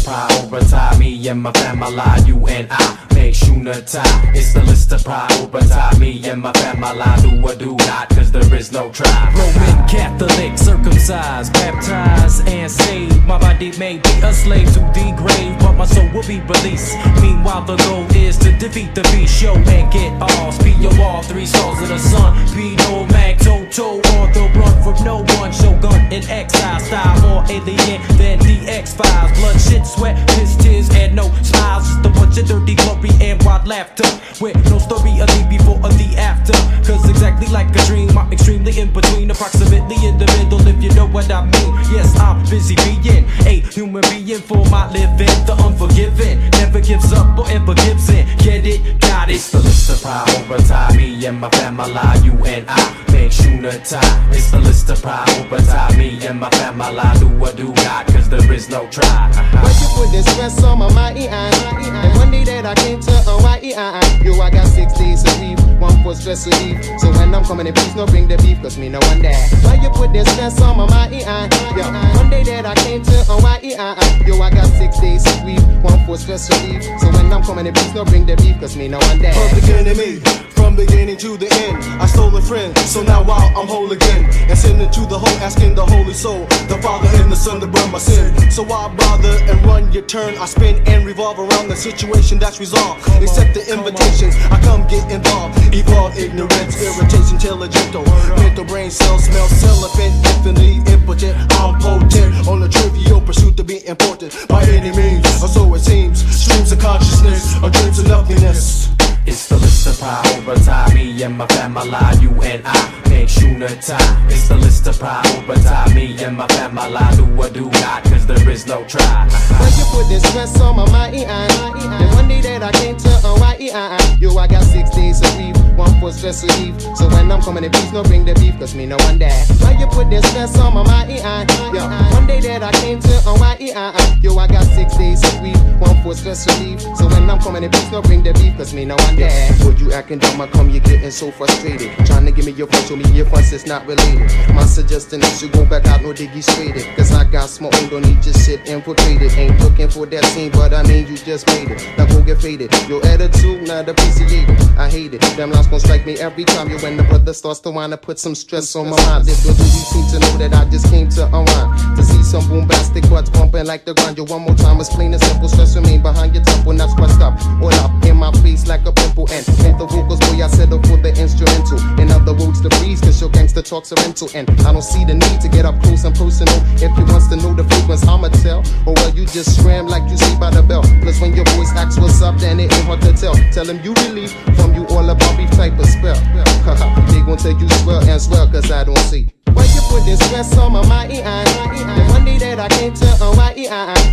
prioritize me and my family, you and I make sure to tie. It's the list to prioritize me and my family, do or do not, cause there is no try. Roman Catholic, circumcised, baptized and saved. My body may be a slave to degrade, but my soul will be released. Meanwhile the goal is to defeat the beast, show and get all. Speed your all, 3 souls of the sun. Be no mag, Toto on the run from no one. Shogun in exile, style more alien than the X-Files. Blood, shit, sweat, piss, tears, and no smiles. Just a bunch of dirty glory and wild laughter, with no story of the before or the after. Cause exactly like a dream, I'm extremely in between, approximately in the middle, if you know what I mean. Yes, I'm busy being a human being for my living. The unforgiving never gives up or ever gives in. Get it? Got it. It's the list of prioritize me and my family, you and I make sure to tie. It's the list of prioritize me and my family, do or do not, cause there is no try. Why you put this stress on my mind? And one day that I came to Hawaii, yo, I got 6 days to leave, 1 for stress relief. So when I'm coming in, please no bring the beef, cause me no one there. Why you put this stress on my mind? Yo, one day that I came to Hawaii, yo, I got 6 days to leave, 1 for stress relief. So when I'm coming in, please no bring the beef, cause me no one there. From beginning to the end, I stole a friend, so now I'm whole again. And sending to the whole, asking the Holy Soul, the Father and the Son to burn my sin. So why bother and run your turn? I spin and revolve around the situation that's resolved. Accept the invitations, I come get involved. Evolve ignorance, irritation, intelligent, mental brain cells, smell celibate, infinitely impotent. I'm potent on a trivial pursuit to be important by any means, or so it seems. Streams of consciousness, or dreams of nothingness. It's the list of prioritize me and my family, you and I make sure to tie. It's the list of prioritize me and my family, do or do not, cause there is no try. Why you put this stress on my mind? And one day that I came to Hawaii, yo, I got 6 days to leave, 1 for stress relief. So when I'm coming in, please no bring the beef, cause me no one there. Why you put this stress on my mind? Yo, one day that I came to Hawaii, yo, I got 6 days to leave, 1 for stress relief. So when I'm coming in, please no bring the beef, cause me no one there. Boy, you acting dumb, I come, you getting so frustrated. Trying to give me your phone, show me your funds, it's not related. My suggestion is you go back out, no diggy straighted. Cause I got smoke, don't need your shit infiltrated. Ain't looking for that scene, but I mean you just made it. Now go get faded, your attitude not appreciated. I hate it, them lines gon' strike me every time. You when the brother starts to wanna put some stress on my mind. Little do you seem to know that I just came to unwind, to see some bombastic butts bumping like the grind. Yo, one more time, it's plain and simple, stress remain behind your temple, not scratched up, all up in my face like a pimple. And hit the vocals, boy, I settle for the instrumental. In other words, the breeze, cause your gangster talks are rental. And I don't see the need to get up close and personal. If you wants to know the frequency, I'ma tell. Or well, you just scram like you see by the bell. Plus when your voice asks what's up, then it ain't hard to tell. Tell him you relieve from you all about beef type of spell. They gon' tell you swell and swell, cause I don't see. Why you put this stress on my mind? The one day that I came to Hawaii,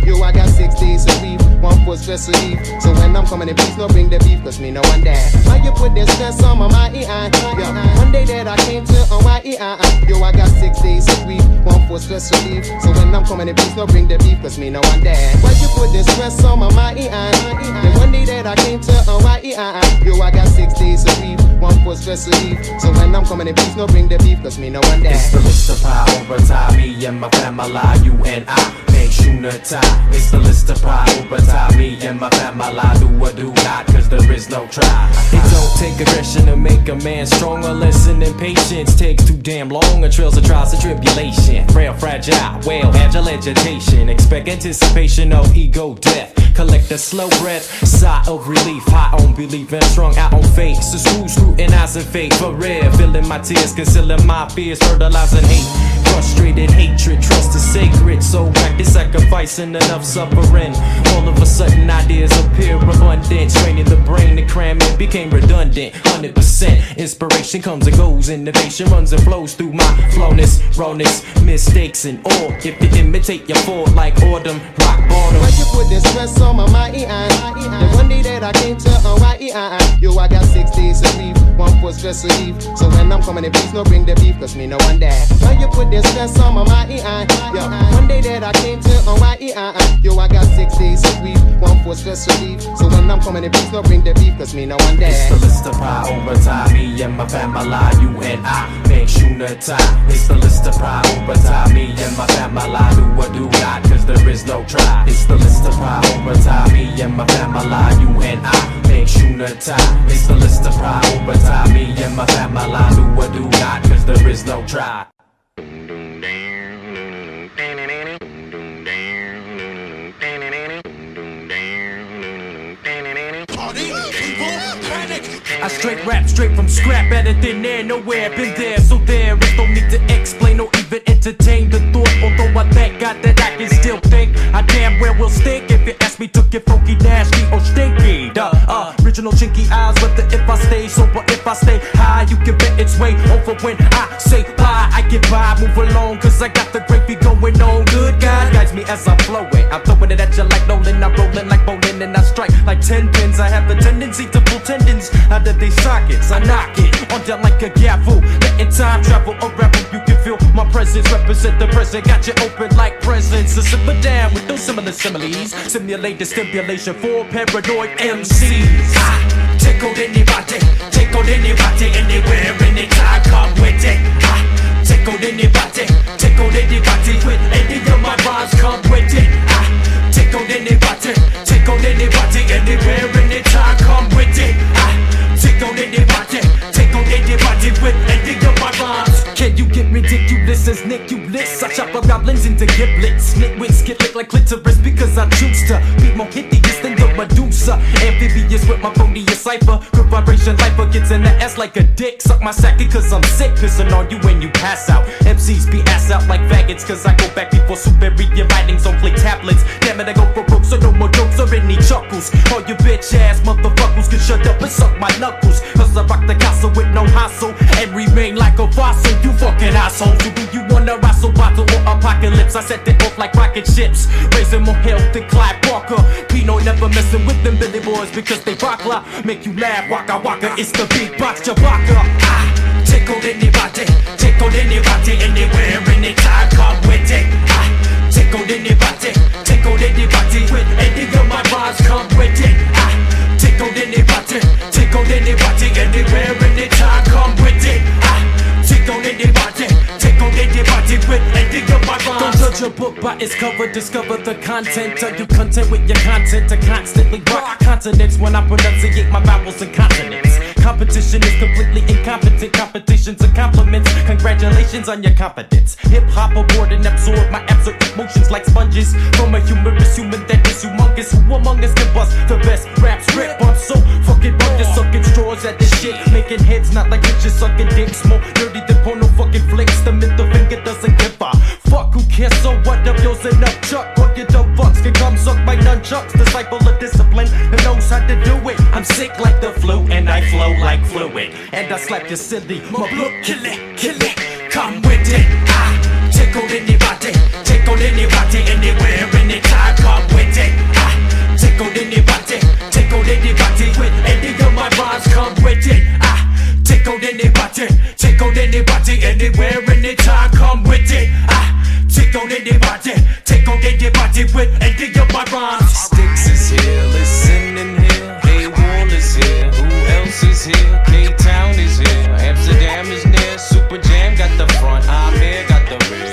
yo, I got 6 days to leave, 1 for stress relief. So when I'm coming in, please no bring the beef, cause me no one there. Why you put this stress on my mind? Yo, one day that I came to Hawaii, yo, I got 6 days to leave, 1 for stress relief. So when I'm coming in, please no bring the beef, cause me no one there. Why you put this stress on my mind? The one day that I came to Hawaii, yo, I got 6 days to leave, 1 for stress relief. So when I'm coming in, please no bring the beef, cause me no one there. It's the list of prioritize me and my family, you and I make sure to tie. It's the list of prioritize me and my family, do or do not, cause there is no try. It don't take aggression to make a man stronger. Listening patience takes too damn long. And trails of trials and tribulation, frail, fragile, well, agile agitation. Expect anticipation of ego death. Collect a slow breath, sigh of relief. High on belief and strong out on faith. So scrutinizing fate for real. Filling my tears, concealing my fears, fertilizing hate. Frustrated hatred, trust is sacred. So practice sacrificing enough suffering. All of a sudden ideas appear abundant. Straining the brain to cram it became redundant. 100% inspiration comes and goes. Innovation runs and flows through my flowness, rawness, mistakes and all. If you imitate your fall like autumn, rock bottom. Why you put this stress on my mind? The one day that I came to Hawaii, yo, I got 6 days to leave, one for stress relief. So when I'm coming in peace, no bring the beef, cause me no one there. Why you put this stress on my mind? Yo, one day that I came to yo, I got 6 days a week, one for stress relief. So when I'm coming in peace, no bring the beef, cause me no one there. It's the list of prioritize me and my family, you and I make sure to tie. It's the list of prioritize me and my family, do or do not, cause there is no try. It's the list of prioritize me and my family, you and I make sure to tie. It's the list of prioritize me and my family, do or do not, cause there is no try. I straight rap straight from scrap, better than there, nowhere been there, so there is no need to explain or even entertain the thought. Although I thank God that I can still think, I damn well will stink if you ask me to get funky, nasty or stinky. The original chinky eyes, whether if I stay sober, if I stay high, you can bet it's way over when I say bye. I get by, move along, cause I got the gravy going on. Good God guides me as I flow it. I'm throwing it at you like Nolan, I'm rolling like bowling, and I strike like 10 pins. I have a tendency to pull tendons out of these sockets. I knock it on down like a gavel, letting time travel around. You can feel my presence, represent the present, got you open like presents. So simmer down with those similar similes, simulate the stimulation for paranoid MCs. I tickled anybody, anywhere, anytime, come with it. I tickled anybody, with any of my rhymes, come with it. I tickled anybody, anywhere, anytime, come with it. I tickled anybody, with any of my rhymes. Can you get ridiculous as Nicholas? I chop up goblins into giblets, nitwits get licked like clitoris because I choose to be more hideous than the Medusa. Amphibious with my phoniest cipher, good vibration lifer gets in the ass like a dick. Suck my sack cause I'm sick, pissing on you when you pass out. MCs be ass out like faggots cause I go back before superior writings on play tablets. Damn it, I go for broke so no more jokes or any chuckles. All you bitch ass motherfuckers can shut up and suck my knuckles, cause I rock the castle with no hassle and remain like a fossil. You fucking assholes, who do you wanna wrestle, bottle or apocalypse? I set it off like rocket ships, raising more health than Clyde Walker. Pino never messing with them Billy boys because they rock la, make you laugh, waka waka, it's the beatbox Chewbacca. I tickled anybody, anywhere, anytime, come with it. I tickled anybody, with any of my rhymes, come with it. I tickled anybody, anywhere, anytime, come with it. I tickled anybody, with any of my rhymes. Don't judge a book by its cover, discover the content. Are you content with your content to constantly rock continents when I pronunciate my vowels and consonants? Competition is completely incompetent. Competition's a compliment. Congratulations on your competence. Hip-hop aboard and absorb my absurd emotions like sponges from a humorous human that is humongous. Who among us can bust the best rap script? I'm so fucking rugged, sucking straws at this shit, making heads not like bitches sucking dicks. More dirty than porno fucking flicks. The middle finger doesn't give a fuck. Who cares? So what? Up yours and up chuck. All you dumb fucks can come suck my nunchucks. Disciple of discipline that knows how to do it. I'm sick like the flu and I flow like fluid, and I slap you silly. My blood kill it, come with it. I tickled anybody, anywhere, anytime, come with it. I tickled anybody, with any of my rhymes, come with it. I tickled anybody, anywhere, anytime, come with it. I tickled anybody, with any of my rhymes. Sticks is here, listening here. A-Wall is here, who else is here? K-Town is here, Amsterdam is near. Super Jam got the front, I'm here, got the rear.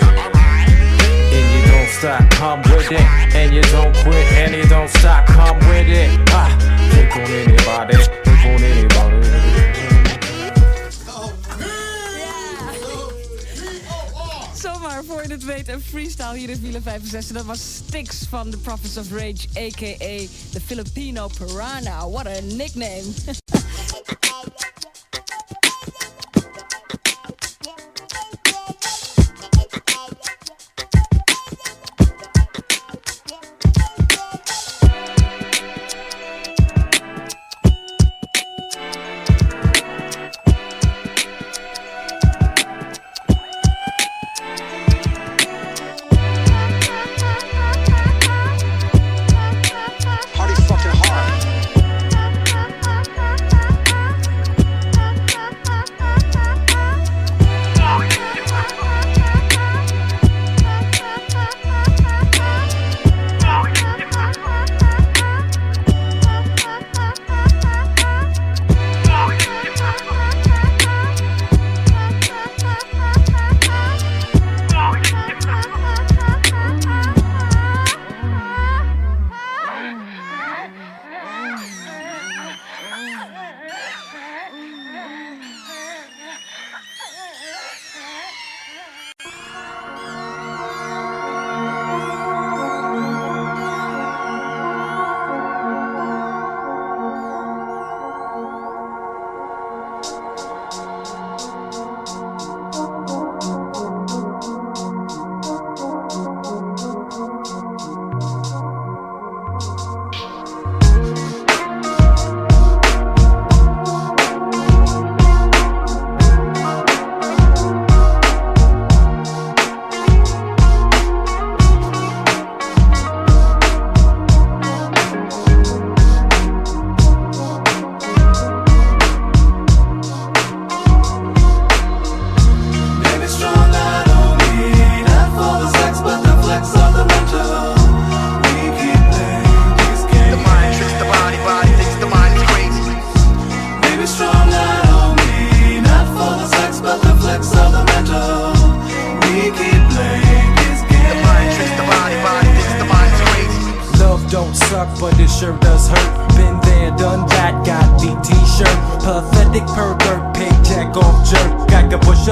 And you don't stop, come with it. And you don't quit, and you don't stop, come with it. Take on anybody, take on anybody. Zomaar, voor je het weet, een freestyle hier in Villa 65. Dat was Styx van The Prophets of Rage, a.k.a. the Filipino Piranha. What a nickname.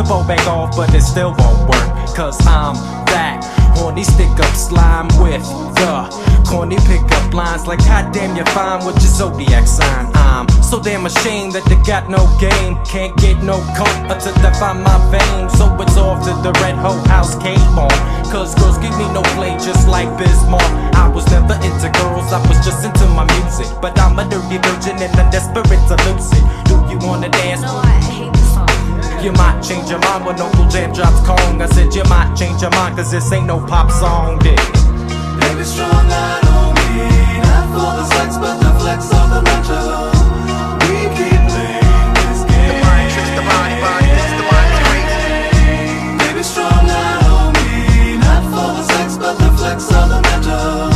fall back off, but it still won't work. Cause I'm that horny stick up slime with the corny pickup lines. Like goddamn, you're fine with your zodiac sign. I'm so damn ashamed that they got no game. Can't get no coke until they find my vein. So it's off to the red hoe house cave on. Cause girls give me no play just like Bismarck. I was never into girls, I was just into my music. But I'm a dirty virgin and I'm desperate to lose it. Do you wanna dance? No, I hate this song. You might change your mind when Uncle Jam drops Kawng. I said you might change your mind cause this ain't no pop song, dig. Baby, strong, I don't mean not for the sex, but the flex of the mental. We keep playing this game. The mind tricks, the body, it's the mind crazy. Baby, strong, I don't mean not for the sex, but the flex of the mental.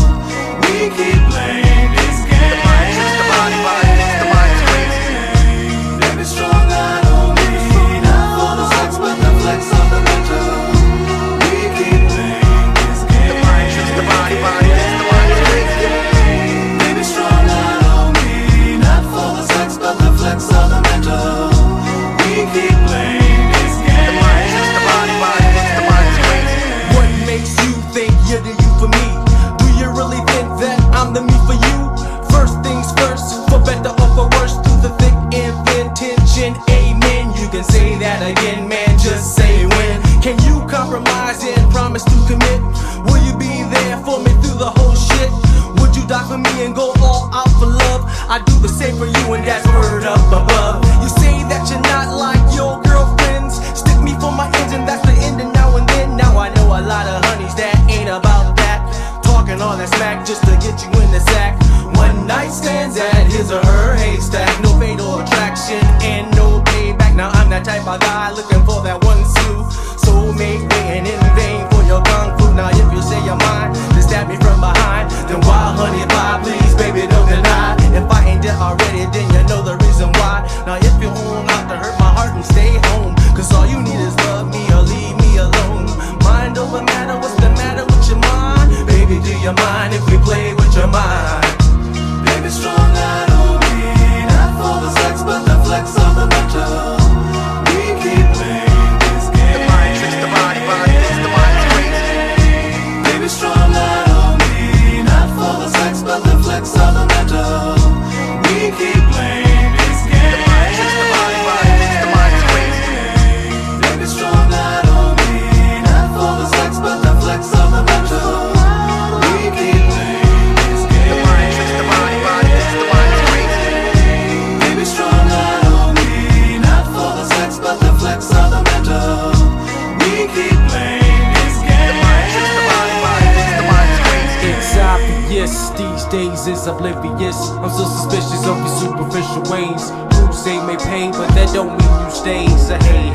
We keep playing this game. The mind tricks, the body, it's the mind crazy. Baby, strong, I don't mean not for the sex, but the flex of the mental. We keep playing this game. The mind tricks, the body, it's the mind crazy. Baby, strong, I don't mean not for the sex, but the flex of the mental. We keep playing this game. The mind tricks, the body, it's the mind crazy. What makes you think you're the you for me? Do you really think that I'm the me for you? First things first, for better or for worse, through the thick and thin tension, amen. You can say that again, man, just say when. Can you compromise and promise to commit? Will you be there for me through the whole shit? Would you die for me and go all out for love? I do the same for you and that's word up above. You say that you're not like your girlfriends. Stick me for my engine, that's the end and now and then. Now I know a lot of honeys that ain't about that. Talking all that smack just to get you in the sack. One night stands at his or her haystack. No fatal attraction and no payback. Now I'm that type of guy looking for that one slew. Soulmate waiting in vain for your kung fu. Now if you say you're mine, then stab me from behind. Then wild honey pie, please baby don't deny. If I ain't dead already, then you know the reason why. Now if you're on out to hurt my heart and stay home, cause all you need is love me or leave me alone. Mind over matter, what's the matter with your mind? Baby, do you mind if we play with your mind? Baby, strong, I don't mean not for the sex, but the flex of the mental. We keep playing this game. The mind tricks, the body, it's the mind crazy. Baby, strong, I don't mean not for the sex, but the flex of the mental. We keep playing this game. The mind tricks, the body, it's the mind crazy. Baby, strong, I don't mean not for the sex, but the flex of the mental. We keep playing this game. The mind tricks, the body, it's the mind crazy. Baby, strong, I don't mean not for the sex, but the flex of the mental. We keep playing this game. The mind tricks, the body, it's the mind crazy. It's obvious, these days is oblivious. I'm so suspicious of your superficial ways. You say may pay, but that don't mean you stay. So hey,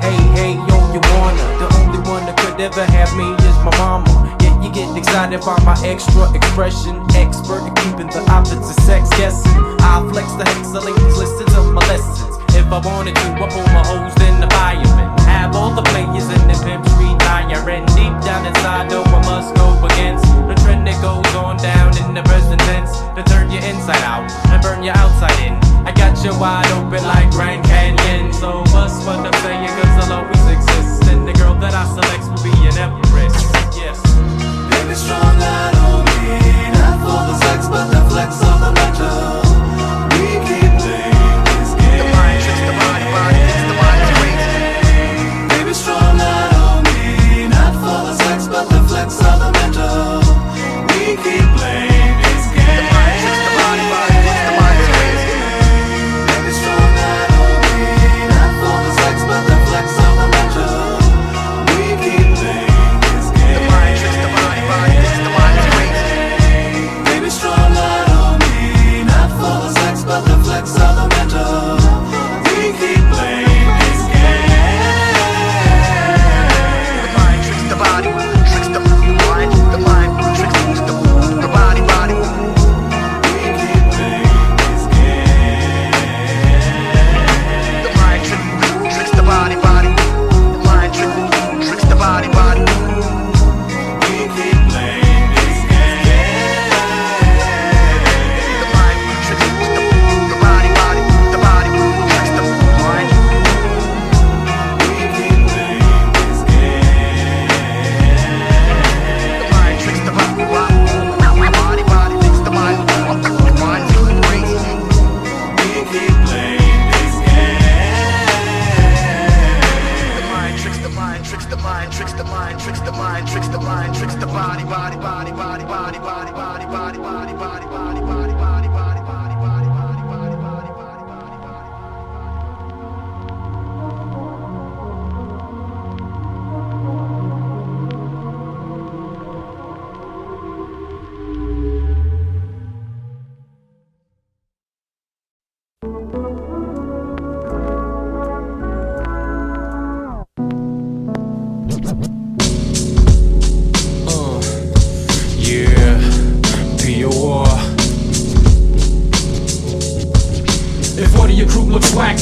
yo, you wanna. The only one that could ever have me is my mama. Yet you get excited by my extra expression. Expert at keeping the opposite sex guessing. I flex the hex, the ladies listen to my lessons. If I wanted to, I pull my hose in the fireman. Have all the players in the pimps retire. And deep down inside, though, I must go against the trend that goes on down in the present tense. To turn you inside out and burn you outside in. I got you wide open like Grand Canyon. So what's what I'm saying, cause I'll always exist. And the girl that I select will be an empress. Yes. Baby, strong, I don't mean not for the sex, but the flex of the mental. We keep playing this game. The mind tricks, the body, it's the mind crazy. Baby, strong. mind, tricks the mind, tricks the mind, tricks the mind, tricks the body, body, body, body, body, body, body, body, body, body, body, body, body, body, body, body, body, body, body, body.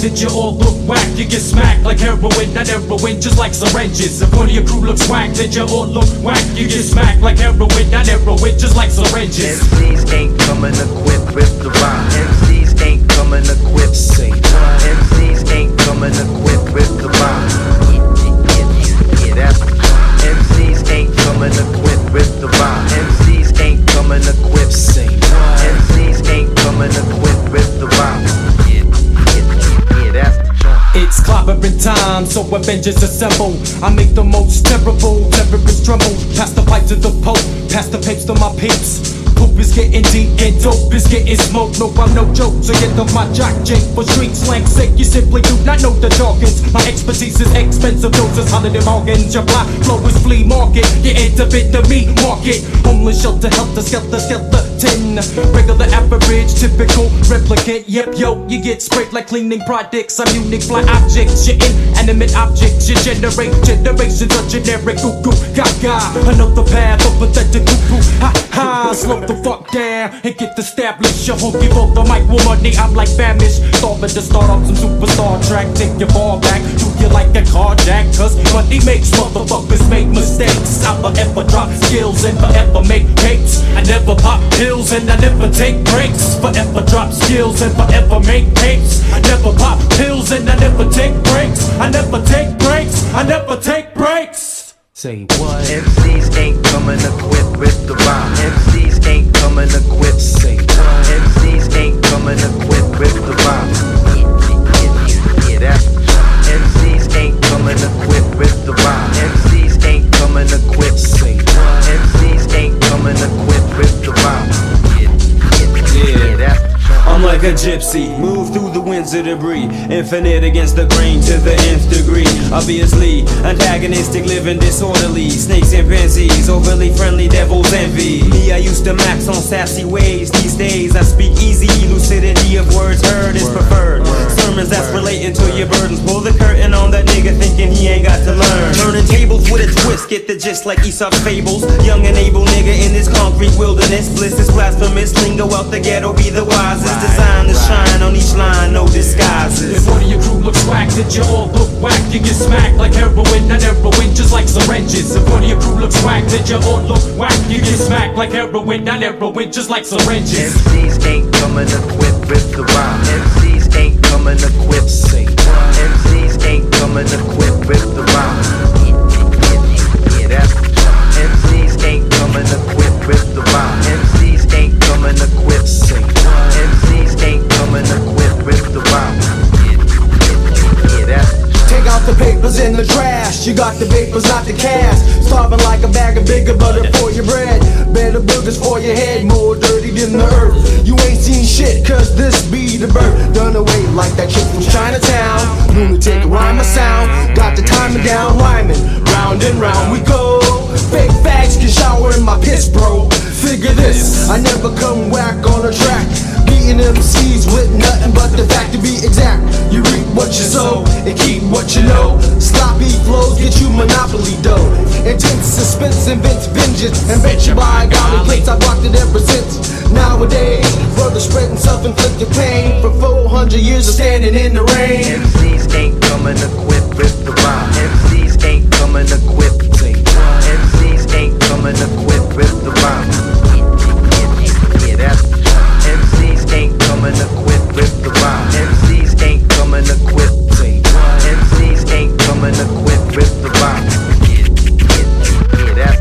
Did you all look whack? You get smacked like heroin, not heroin, just like syringes. If one of your crew looks whack, did you all look whack? You get smacked like heroin, not heroin, just like syringes. MCs ain't coming equipped with the rhyme. MCs ain't coming equipped. Say what? MCs ain't coming equipped with the rhyme. Yeah, that's MCs ain't coming equipped with the rhyme. MCs ain't coming equipped. Say what? MCs ain't coming equipped with the rhyme. It's clobbering time, so Avengers assemble. I make the most terrible terrorists tremble. Pass the pipe to the Pope, pass the papes to my peeps. Poop is getting deep and dope is getting smoked. No, I'm no joke, so get off my jock jake. For street slang sake, you simply do not know the jargons. My expertise is expensive doses, holiday bargains. Your block flow is flea market. You enter bit the meat market. Homeless shelter, helter, skelter, skeleton. Regular average, typical replicant. Yep, yo, you get sprayed like cleaning products. I'm unique fly objects, you're inanimate objects. You generate generations of generic goo-goo gaga. Another path of pathetic poo-poo. Ha-ha, slow the fuck down and get established. You're hungry for the mic, with money, I'm like famished. Starving to start up some superstar track. Take your ball back, do you like a carjack? Cause money makes motherfuckers make mistakes. I forever drop skills and forever make tapes. I never pop pills and I never take breaks. Forever drop skills and forever make tapes. I never pop pills and I never take breaks. I never take breaks. I never take breaks. Say what? MCs ain't coming equipped with the rhyme. MCs ain't coming equipped. Say what? MCs ain't coming equipped with the rhyme. Yeah, that's MCs ain't coming equipped with the rhyme. MCs ain't coming equipped. Say what? MCs ain't coming equipped with the rhyme. Yeah, that's I'm like a gypsy, move through the winds of debris. Infinite against the grain to the nth degree. Obviously, antagonistic, living disorderly. Snakes and pansies, overly friendly, devil's envy. Me, I used to max on sassy ways. These days, I speak easy, lucidity of words heard is preferred. Sermons that's relating to your burdens. Pull the curtain on that nigga thinking he ain't got to learn. Turning tables with a twist, get the gist like Aesop's fables. Young and able nigga in this concrete wilderness. Bliss is blasphemous, lingo out the ghetto, be the wisest. Designed to shine on each line, no disguises. If one of your crew looks whack, did you all look whack? You get smacked like heroin, not heroin, just like syringes. If one of your crew looks whack, did you all look whack? You get smacked like heroin, not heroin, just like syringes. MCs ain't coming equipped with the rhyme. MCs ain't coming equipped. Say what? MCs ain't coming equipped with the rhyme. Yeah, that's MCs ain't coming equipped with the rhyme. MCs ain't coming equipped. Say what? MCs ain't coming equipped with the rhyme. Yeah, that's take out the papers in the trash. You got the papers, not the cash. Starving like a bag of bigger butter for your bread. Better boogers for your head, more dirty than the earth. You ain't seen shit, cause this be the birth. Done away like that chick from Chinatown. Lunatic rhyme sound. Got the timing down, rhyming. Round and round we go. Fake facts can shower in my piss, bro. Figure this, I never come whack on a track. Beating MCs with nothing but the fact to be exact. You reap what you sow and keep what you know. Sloppy flows get you monopoly dough. Intense suspense invents vengeance. And bet you buy golly plates, I've rocked it ever since. Nowadays, brothers spreading self-inflicted pain. For 400 years of standing in the rain. MCs ain't coming equipped with the rhyme. MCs ain't coming equipped. Say what? MCs ain't coming equipped with the rhyme. Yeah, that's MCs ain't coming equipped with the rhyme. MCs ain't coming equipped. Say what? MCs ain't coming equipped with the rhyme. Yeah, that's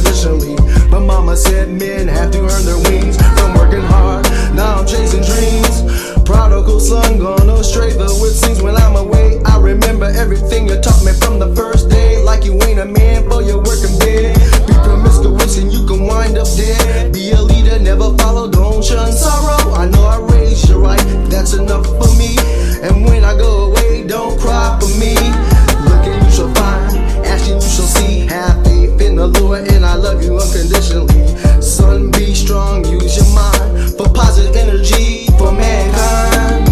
unconditionally. But mama said men have to earn their wings from working hard. Now I'm chasing dreams. Prodigal son gone astray, though it seems when I'm away. I remember everything you taught me from the first day. Like you ain't a man for your working bed. Be promiscuous and you can wind up dead. Be a leader, never follow, don't shun sorrow. I know I raised you right, that's enough for me. And when I go away, don't cry for me. Looking you shall find, asking you shall see. Have faith in the Lord and I love you unconditionally. Son, be strong, use your mind for positive energy for mankind.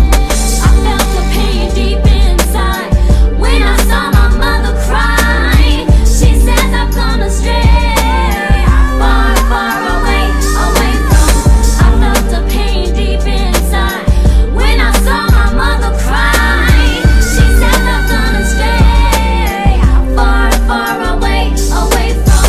I felt the pain deep inside when I saw my mother cry. She says I've gone astray, far, far away, away from. I felt the pain deep inside when I saw my mother cry. She says I've gone astray, far, far away, away from.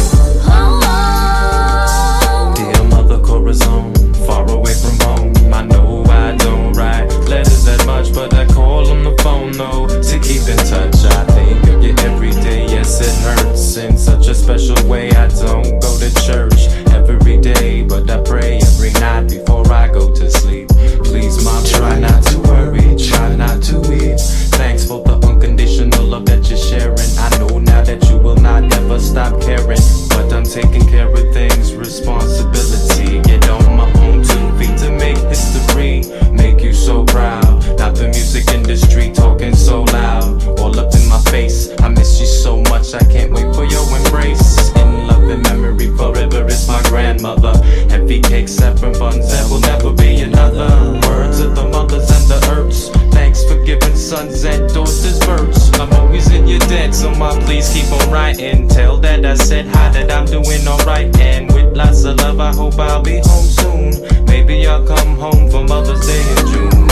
Oh, oh. Dear Mother Corazon, far away from home. I know I don't write letters that much, but I call on the phone though to keep in touch. I think of you every day, yes it hurts in such a special way. I don't go to church every day, but I pray every night before I go to sleep. Please mom, try not to worry, try not to weep. Thanks for the unconditional love that you're sharing. I know now that you will not ever stop caring, but I'm taking care of things, responsibility. Get on my own 2 feet to make history, make you so proud. Not the music industry talking so loud, all up in my face. I miss you so much, I can't wait for your embrace. In love and memory forever is my grandmother. Heavy cakes, saffron buns, there will never be another. Words of the mothers and the earths. Thanks for giving sons and daughters births. I'm always in your debt, so ma, please keep on writing. Tell that I said hi, that I'm doing alright. And with lots of love, I hope I'll be home soon. Maybe I'll come home for Mother's Day in June.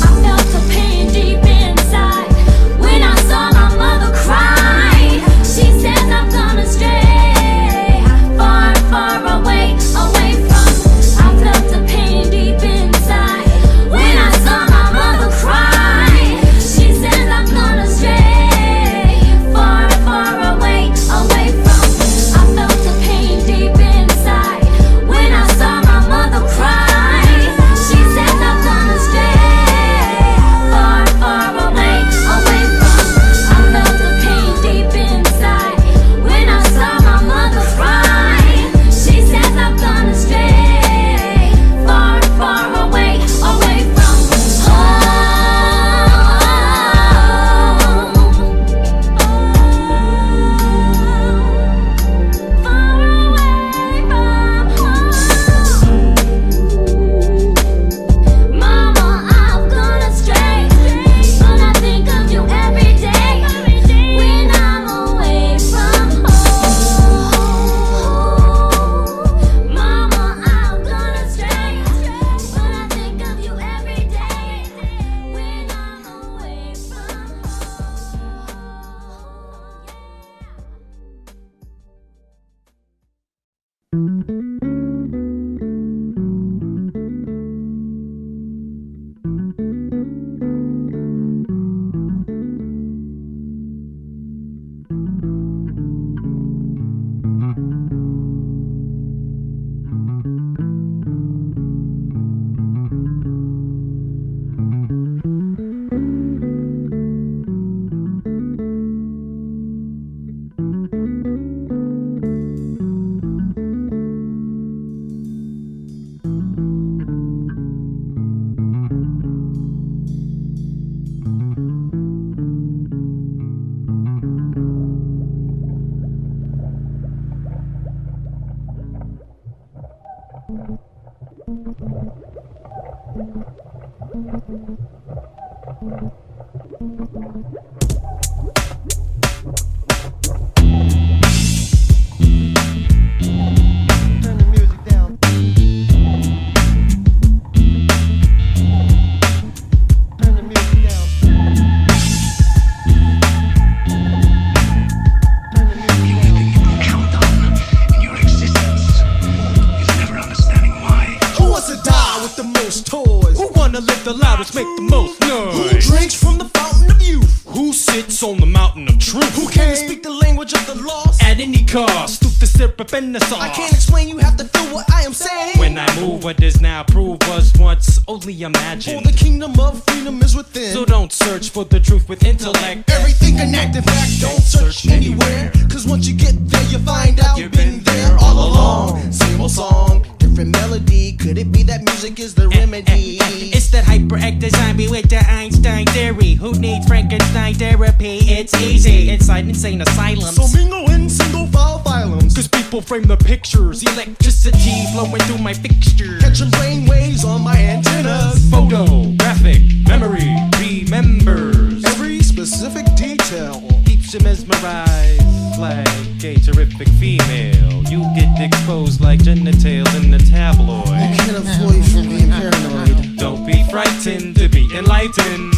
I felt the pain deep inside when I saw my mother cry. She says I've gone astray, far, far away, away from. I felt the pain deep inside when I saw my mother cry. She says I've gone astray, far, far away, away from. I felt the pain deep inside when I saw my mother cry. She says I've gone astray, far, far away, away from. I felt the pain deep inside when I saw my mother cry. She says I've gone astray, far, far away, away from. Mama, I've gone astray, but I think of you every day when I'm away from home. Mama, I've gone astray, but I think of you every day when I'm away from wanna live the loudest, make the most noise? Who drinks from the fountain of youth? Who Who sits on the mountain of truth? Who can't speak the language of the lost? At any cost, through the syrup and the sauce. I can't explain, you have to feel what I am saying. When I move, what is now proved was once only imagined. For the kingdom of freedom is within. So don't search for the truth with intellect. Everything connected, fact, don't search anywhere. Cause once you get there, you find out you've been there all along. Same old song, different melody. Could it be that music is the remedy? It's that hyperactive zombie with the Einstein theory. Who needs Frankenstein therapy? It's easy inside insane asylums. So mingle in single file phylums. Cause people frame the pictures, electricity flowing through my fixtures. Catching brain waves on my antennas. Photographic memory remembers every specific detail. Keeps you mesmerized like a terrific female. You get exposed like genitals in the tabloid. You can't avoid from being paranoid. Don't be frightened to be enlightened.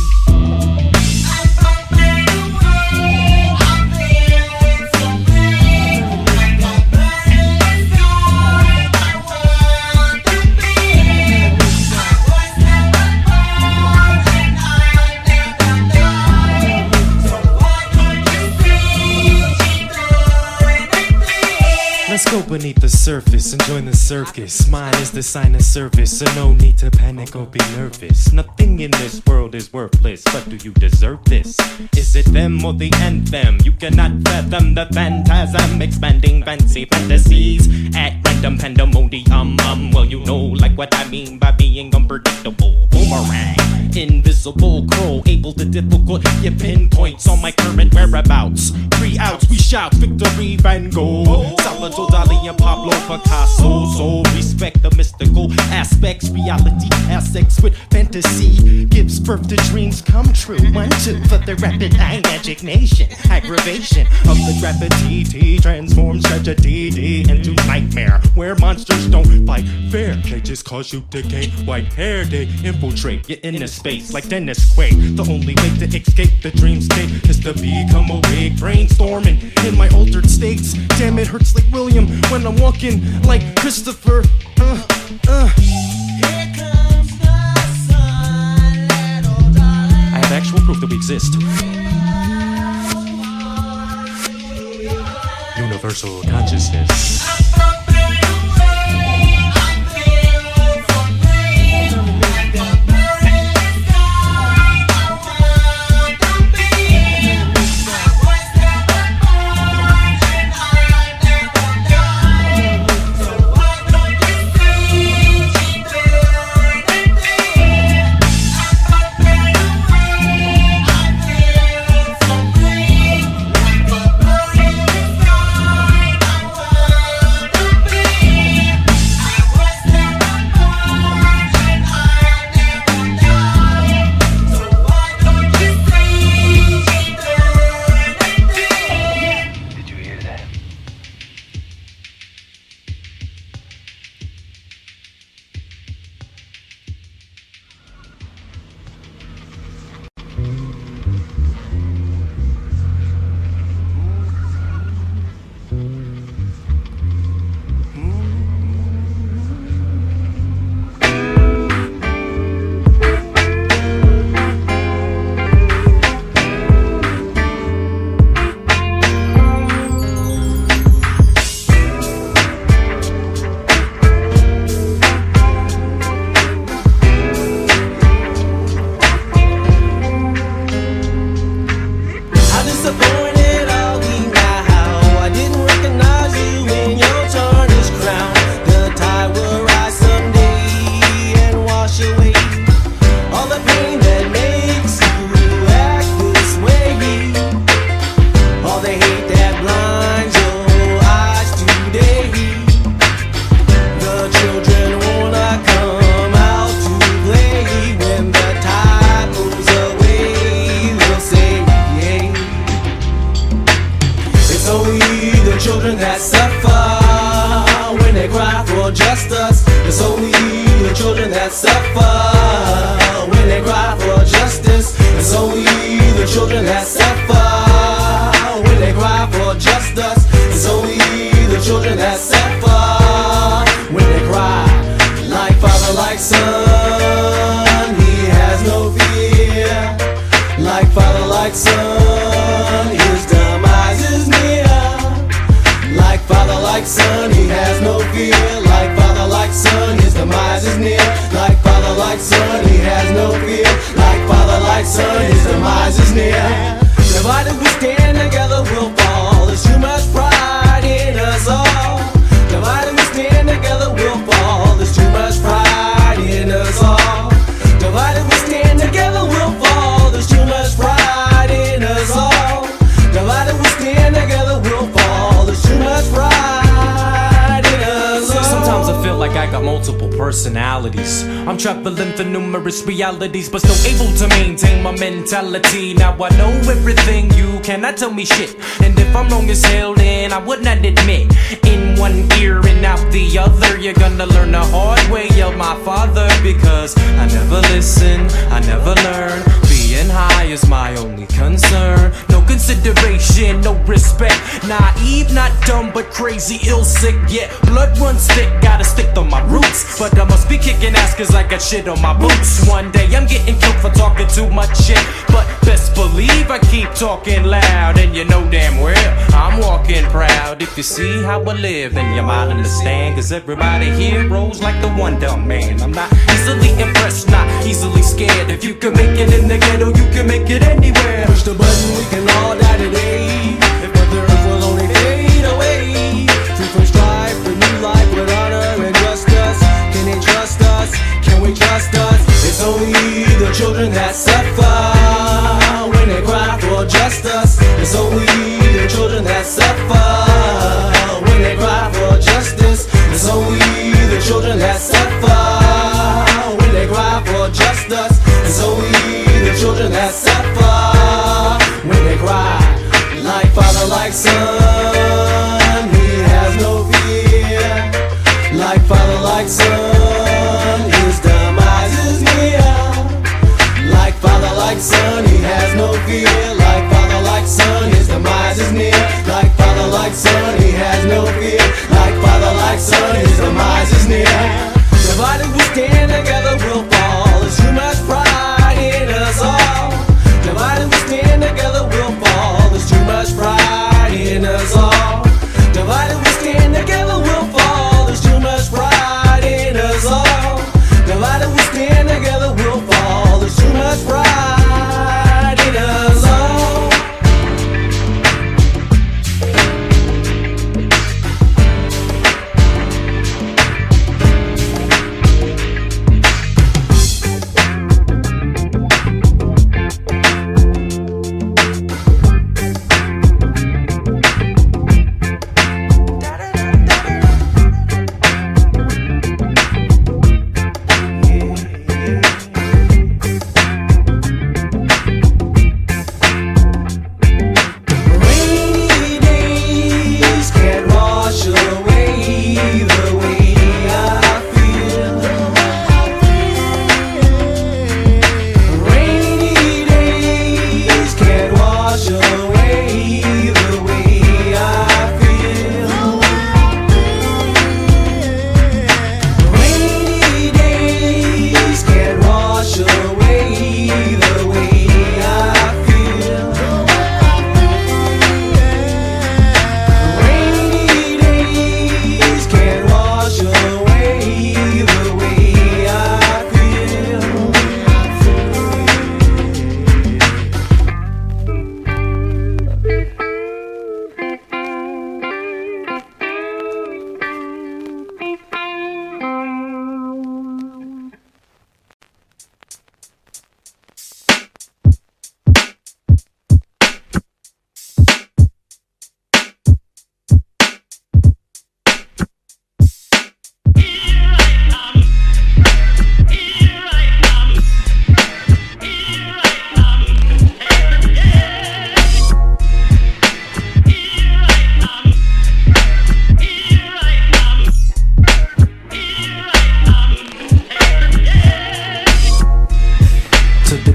Let's go beneath the surface and join the circus. Mine is the sign of service, so no need to panic or be nervous. Nothing in this world is worthless, but do you deserve this? Is it them or the anthem? You cannot fathom the phantasm, expanding fancy fantasies at random pandemonium. Well, you know like what I mean by being unpredictable. Boomerang, invisible crow, able to difficult give pinpoints on my current whereabouts. 3 outs, we shout victory, Van Gogh, Salvador Dali and Pablo Picasso. So respect the mystical aspects. Reality has sex with fantasy, gives birth to dreams come true. 1, 2 for the rapid eye imagination. Aggravation of the gravity T transforms tragedy into nightmare, where monsters don't fight fair. They just cause you to gain white hair. They infiltrate your inner space like Dennis Quaid. The only way to escape the dream state is to become awake, brainstorming in my altered states. Damn, it hurts like William when I'm walking like Christopher. Here comes the sun, little darling. I have actual proof that we exist. Universal consciousness. children that suffer when they cry for justice. It's only the children that suffer when they cry for justice. It's only the children that suffer when they cry for justice. It's only the children that suffer when they cry. Like father, like son, he has no fear. Like father, like son. fear. Like father, like son, his demise is near. Like father, like son, he has no fear. Like father, like son, his demise is near. Divided we stand, together we'll fall. There's too much pride in us all. Divided we stand, together we'll fall. There's too much pride in us all. Divided we stand, together we'll fall. There's too much pride in us all. Divided we stand, together we'll fall. There's too much pride in us all. Sometimes I feel like I got multiple personalities. I'm traveling for numerous realities, but still able to maintain my mentality. Now I know everything, you cannot tell me shit. And if I'm wrong as hell, then I would not admit. In one ear and out the other, you're gonna learn the hard way of my father. Because I never listen, I never learn. Being high is my only concern. No consideration, no respect. Naive, not dumb, but crazy, ill, sick. Yeah, blood runs thick, gotta stick to my roots. But I must be kicking ass cause I got shit on my boots. One day I'm getting killed for talking too much shit. But best believe I keep talking loud. And you know damn well I'm walking proud. If you see how I live, then you might understand. Cause everybody here rolls like the one dumb man. I'm not easily impressed, not easily scared. If you can make it in the ghetto, you can make it anywhere. Push the button, we can all die today. If Mother Earth will only fade away. Free from strife, for new life with honor and justice. Can they trust us? Can we trust us? It's only the children that suffer when they cry for justice. It's only the children that suffer when they cry for justice. It's only the children that suffer when they cry for justice. It's only the children that suffer when they cry. Like father, like son, he has no fear. Like father, like son, his demise is near. Like father, like son, he has no fear. Like father, like son, his demise is near. Like father, like son, he has no fear. Like father, like son, his demise is near. Divided we stand, together we'll fall. There's too much pride in us all. Divided we stand, together we'll fall. There's too much pride in us all. Divided we stand, together we'll fall. There's too much pride in us all. Divided we stand, together we'll fall. There's too much pride in us all.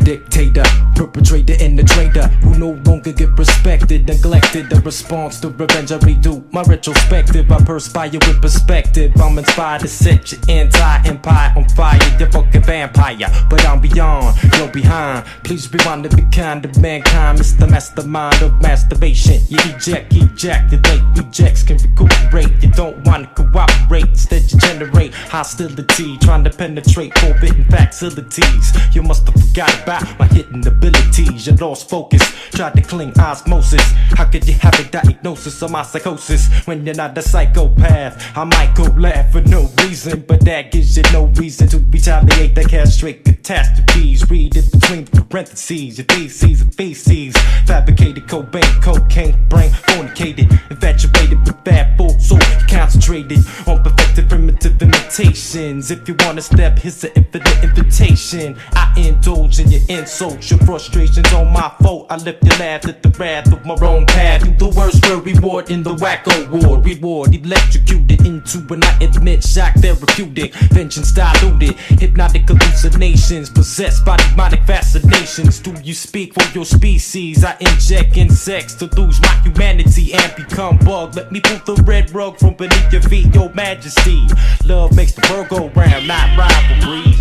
Dictator, perpetrator and the traitor who no longer get respect rejected, neglected. The response to revenge I redo. My retrospective, I perspire with perspective. I'm inspired to set your entire empire on fire. You're fucking vampire, but I'm beyond, you're behind. Please rewind to be kind to mankind. It's the mastermind of masturbation. You ejaculate, rejects can recuperate. You don't want to cooperate, instead you generate hostility, trying to penetrate forbidden facilities. You must have forgot about my hidden abilities. You lost focus, tried to cling osmosis. How could you have a diagnosis of my psychosis when you're not a psychopath? I might go laugh for no reason, but that gives you no reason to retaliate. That castrate catastrophes. Read it between parentheses. Your theses and feces. Fabricated cocaine, brain fornicated, infatuated with bad thoughts, so concentrated on perfected primitive imitations. If you wanna step, here's an infinite invitation. I indulge in your insults, your frustrations on my fault. I lift your laugh at the wrath of my own path. Do the worst for reward in the wacko ward. Reward electrocuted into when I admit shock therapeutic. Vengeance diluted, hypnotic hallucinations possessed by demonic fascinations. Do you speak for your species? I inject insects to lose my humanity and become bug. Let me pull the red rug from beneath your feet, your majesty. Love makes the world go round, not rivalry.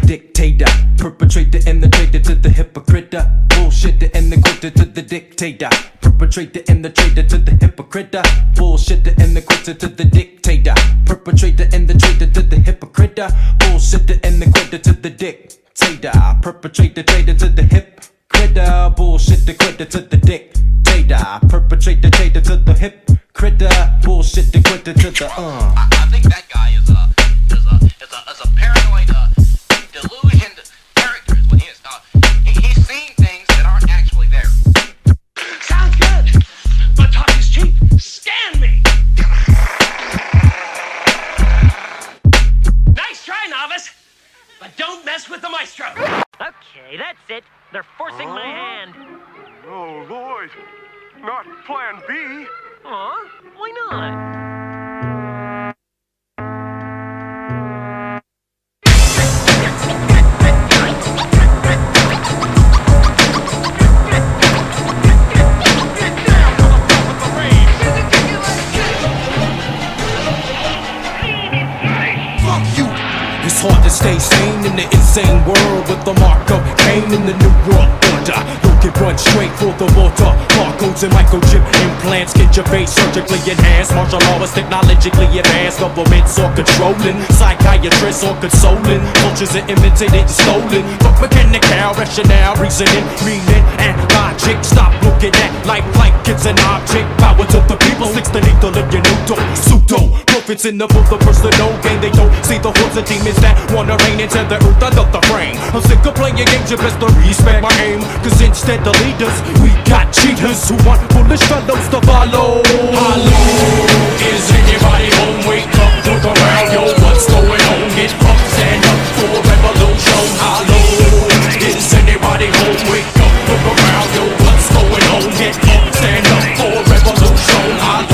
Dictator, perpetrator and the traitor to the hypocrite. Bullshitter and the quitter to the dictator. Perpetrator and the traitor to the hypocrite. Bullshitter and the quitter to the dictator. Perpetrator and the traitor to the hypocrite. Bullshitter and the quitter to the dictator. Perpetrator, traitor to the hypocrite. Bullshit the quitter to the dictator. Perpetrator, traitor to the hypocrite. Bullshit the quitter to the I think that guy is a paranoid delusion character is what he is. He's seeing things that aren't actually there. Sounds good, but talk is cheap. Scan me. Nice try, novice, but don't mess with the maestro. Okay, that's it. They're forcing my hand. Oh, Lord. Not Plan B. Huh? Why not? It's hard to stay sane in the insane world with the mark of Cain in the new world order. Don't get run straight for the water. Barcodes and microchip implants get your face surgically enhanced. Martial law is technologically advanced. Governments are controlling, psychiatrists are consoling. Cultures are imitated and stolen. But mechanical rationale, reasoning, meaning, and logic. Stop looking at life like it's an object. Power to the people, six to lethal in your new door. Pseudo prophets in the book, the personal game. They don't see the hordes of demons that wanna reign into the earth under the frame. I'm sick of playing games, you best to respect my aim. Cause instead the leaders, we got cheaters who want foolish fellows to follow. Hello, is anybody home? Wake up, look around, yo, what's going on? Get up, stand up for revolution. Hello, is anybody home? Wake up, look around, yo, what's going on? Get up, stand up for revolution. Hello.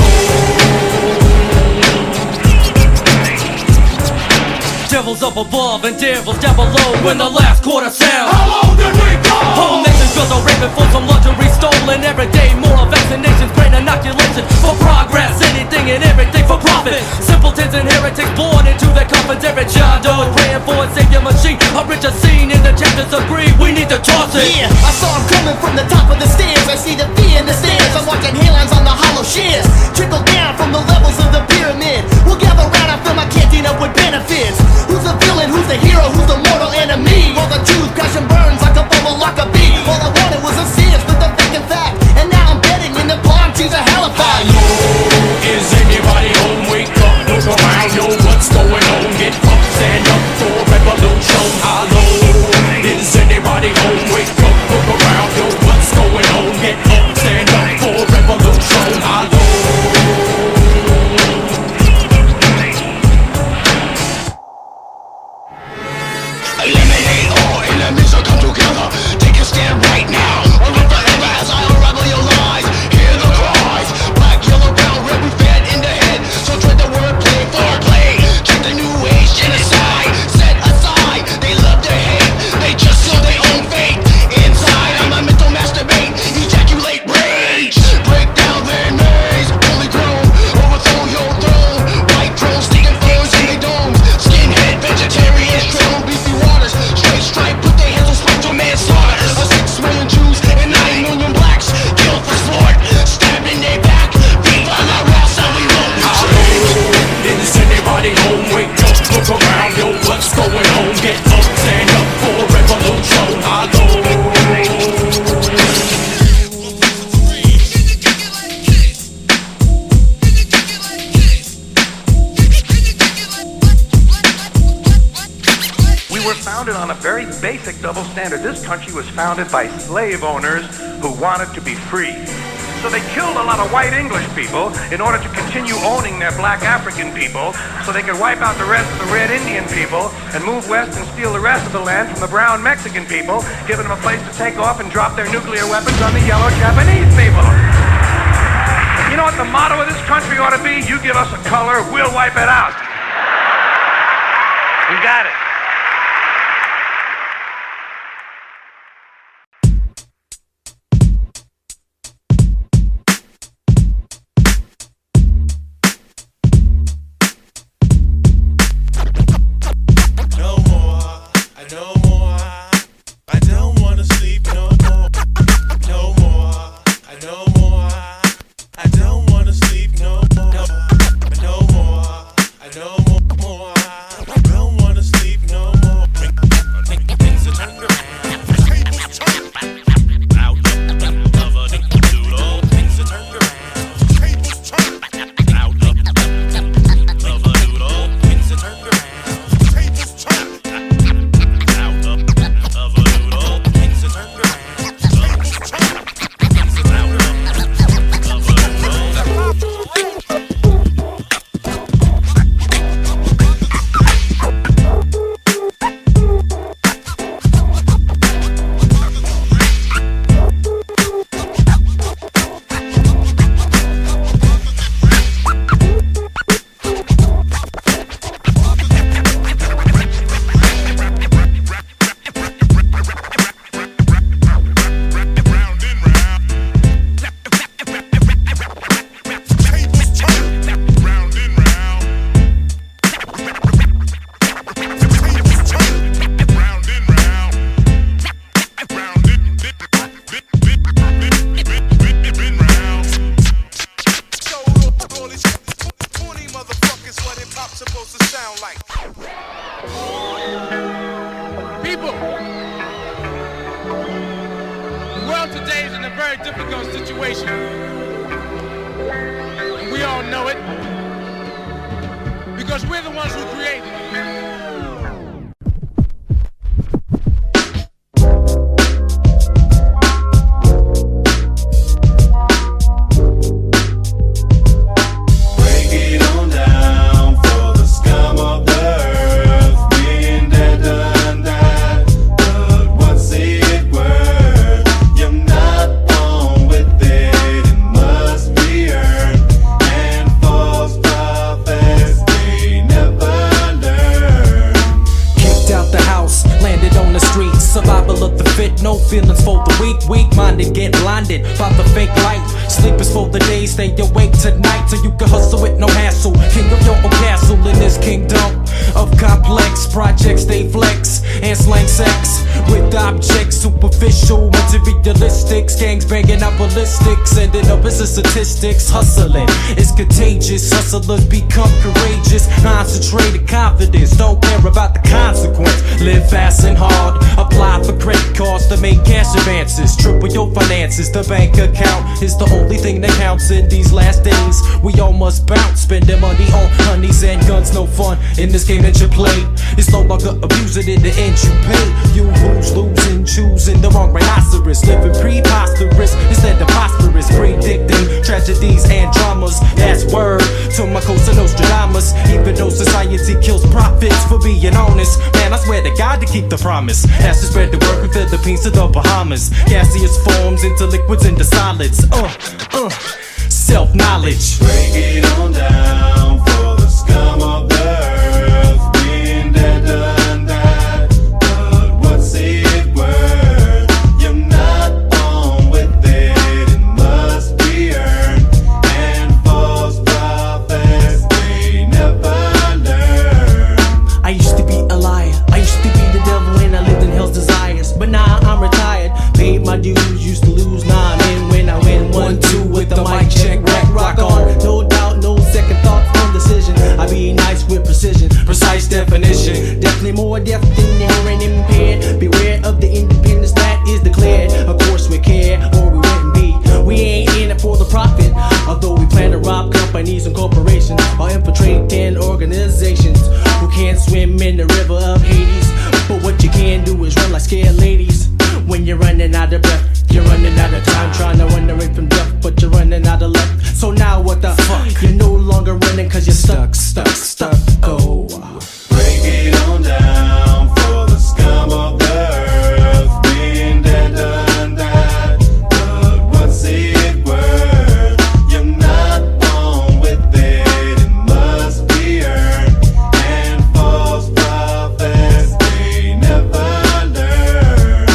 Devils up above and devils down below when the last quarter sounds. How low did we go? Whole nations built a raven for some luxury stolen. Every day moral vaccinations, brain inoculation for progress. Anything and everything for profit. Simpletons and heretics born into their coffins. Every child is praying for a savior machine. A richer scene in the chapters agree. We need to toss it. Yeah, I saw him coming from the top of the stairs. I see the fear in the stairs. I'm watching hairlines on the hollow shares trickle down from the levels of the pyramid. We'll gather round, I fill my canteen up with benefits. Who's the villain, who's the hero, who's the mortal enemy? While the truth crash and burns like a bubble, like a bee. All I wanted was a sense with the vacant fact. And now I'm betting in the palm trees of Halifax. Hello, is anybody home? Wake up, look around, yo, what's going on? Get up, stand up for revolution. Hello, is anybody home? Wake up, look around, yo, what's going on? Get up, stand up for revolution. Hello. founded on a very basic double standard. This country was founded by slave owners who wanted to be free. So they killed a lot of white English people in order to continue owning their black African people so they could wipe out the rest of the red Indian people and move west and steal the rest of the land from the brown Mexican people, giving them a place to take off and drop their nuclear weapons on the yellow Japanese people. You know what the motto of this country ought to be? You give us a color, we'll wipe it out. You got it. Statistics, hustling is contagious. Hustlers become courageous. Concentrated confidence, don't care about the consequence. Live fast and hard, apply for credit cards to make cash advances. Triple your finances, the bank account is the only thing that counts in these last days. We all must bounce, spending money on honeys and guns. No fun in this game that you play. It's no longer abusing, in the end you pay. You losing, choosing the wrong rhinoceros. Living preposterous instead of prosperous, predicting tragedies and dramas. That's word to my Cosa Nostradamus. Even though society kills profits for being honest, man, I swear to God to keep the promise. Has to spread the word from Philippines to the Bahamas. Gaseous forms into liquids into solids. Self-knowledge. Break it on down for the scum of the earth. Been there, done that, but what's it worth? You're not born with it, it must be earned. And false prophets, they never learn. I used to be a liar, I used to be the devil and I lived in hell's desires. But now I'm retired, paid my dues, used to lose, now I'm in when I win 1-2 with the mic check, rock on. No doubt, no second thoughts on decision. I be nice with precision, precise definition. Definitely more deaf than hearing impaired. Beware of the independence that is declared. Of course we care, or we wouldn't be. We ain't in it for the profit, although we plan to rob companies and corporations or infiltrate 10 organizations who can't swim in the river of Hades. But what What you can't do is run like scared ladies. When you're running out of breath, you're running out of time, trying to run away from death, but you're running out of luck. So now what the fuck? You're no longer running cause you're stuck. Oh. Break it on down for the scum of the earth. Been there, done that, but what's it worth? You're not born with it, it must be earned. And false prophets, they never learn.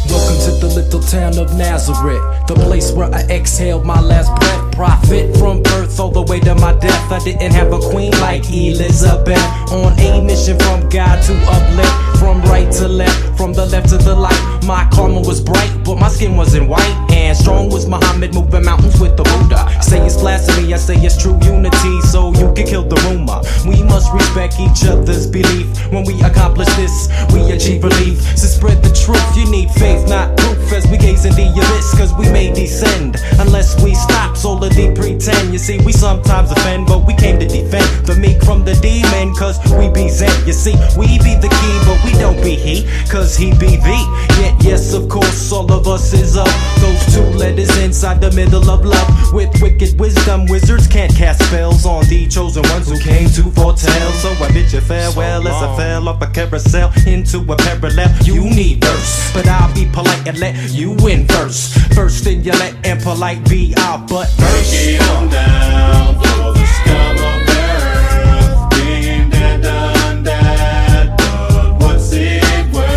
Welcome to the little town of Nazareth, the place where I exhaled my last breath. Prophet from birth all the way to my death. I didn't have a queen like Elizabeth. On a mission from God to uplift, from right to left, from the left to the light. My karma was bright, but my skin wasn't white. And strong was Muhammad, moving mountains with the Buddha. Say it's blasphemy, I say it's true unity, so you can kill the rumor. We must respect each other's belief. When we accomplish this, we achieve relief. So spread the truth, you need faith, not proof. As we gaze in the abyss, cause we may descend unless we stop, solidly pretend. You see, we sometimes offend, but we came to defend the meek from the demon, cause we be Zen. You see, we be the key, but we don't be he, cause he be thee. Yet yes, of course, all of us is up. Those two letters inside the middle of love. With wicked wisdom, wizards can't cast spells on the chosen ones who came to foretell. So I bid you farewell as I fell off a carousel into a parallel. You need verse, but I'll be polite and let you win first. First then you let impolite be our but first. Break it on down for the scum of the earth. Been there, done that, but what's it worth?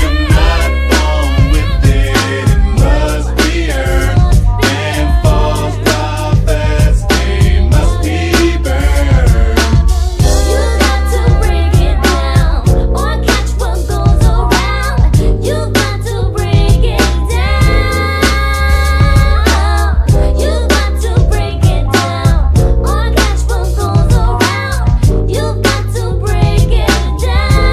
You're not born with it, it must be earned. And false prophets, they must be burned. You got to break it down, or catch what goes around. You got to break it down. You got to break it down, or catch what goes around. You got to break it down.